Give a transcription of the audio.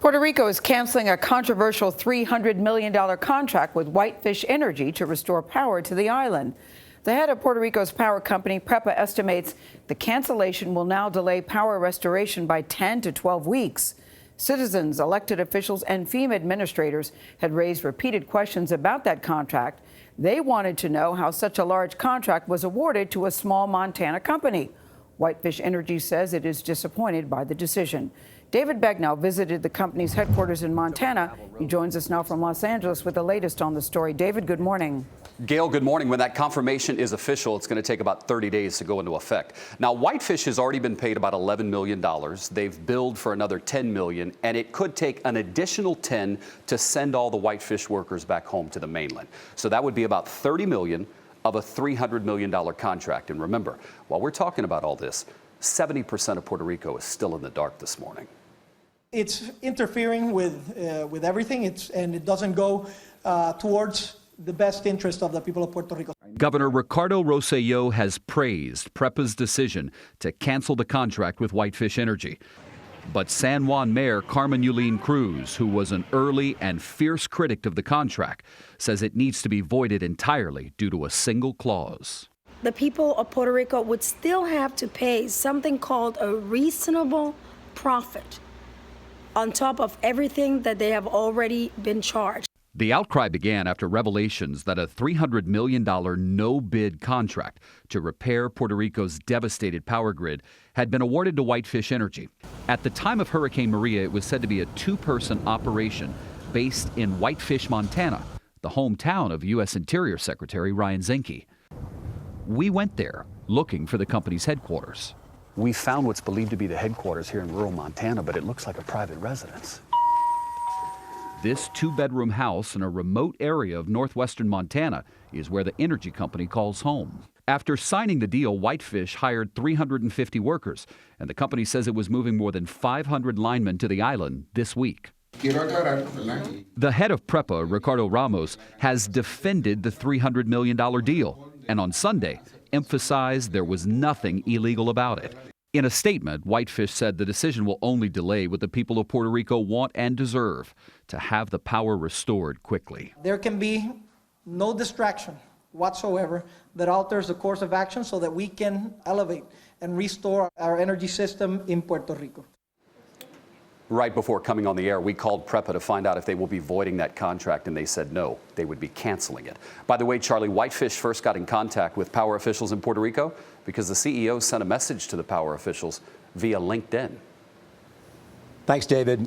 Puerto Rico is canceling a controversial $300 million contract with Whitefish Energy to restore power to the island. The head of Puerto Rico's power company, PREPA, estimates the cancellation will now delay power restoration by 10 to 12 weeks. Citizens, elected officials, and FEMA administrators had raised repeated questions about that contract. They wanted to know how such a large contract was awarded to a small Montana company. Whitefish Energy says it is disappointed by the decision. David Begnaud visited the company's headquarters in Montana. He joins us now from Los Angeles with the latest on the story. David, good morning. Gayle, good morning. When that confirmation is official, it's going to take about 30 days to go into effect. Now, Whitefish has already been paid about $11 million. They've billed for another $10 million, and it could take an additional 10 to send all the Whitefish workers back home to the mainland. So that would be about $30 million of a $300 million contract. And remember, while we're talking about all this, 70% of Puerto Rico is still in the dark this morning. It's interfering with everything, and it doesn't go towards the best interest of the people of Puerto Rico. Governor Ricardo Rosselló has praised PREPA's decision to cancel the contract with Whitefish Energy. But San Juan Mayor Carmen Yulín Cruz, who was an early and fierce critic of the contract, says it needs to be voided entirely due to a single clause. The people of Puerto Rico would still have to pay something called a reasonable profit on top of everything that they have already been charged. The outcry began after revelations that a $300 million no-bid contract to repair Puerto Rico's devastated power grid had been awarded to Whitefish Energy. At the time of Hurricane Maria, it was said to be a two-person operation based in Whitefish, Montana, the hometown of U.S. Interior Secretary Ryan Zinke. We went there looking for the company's headquarters. We found what's believed to be the headquarters here in rural Montana, but it looks like a private residence. This two-bedroom house in a remote area of northwestern Montana is where the energy company calls home. After signing the deal, Whitefish hired 350 workers, and the company says it was moving more than 500 linemen to the island this week. The head of PREPA, Ricardo Ramos, has defended the $300 million deal, and on Sunday emphasized there was nothing illegal about it. In a statement, Whitefish said the decision will only delay what the people of Puerto Rico want and deserve: to have the power restored quickly. There can be no distraction whatsoever that alters the course of action so that we can elevate and restore our energy system in Puerto Rico. Right before coming on the air, we called PREPA to find out if they will be voiding that contract, and they said no, they would be canceling it. By the way, Charlie, Whitefish first got in contact with power officials in Puerto Rico because the CEO sent a message to the power officials via LinkedIn. Thanks, David.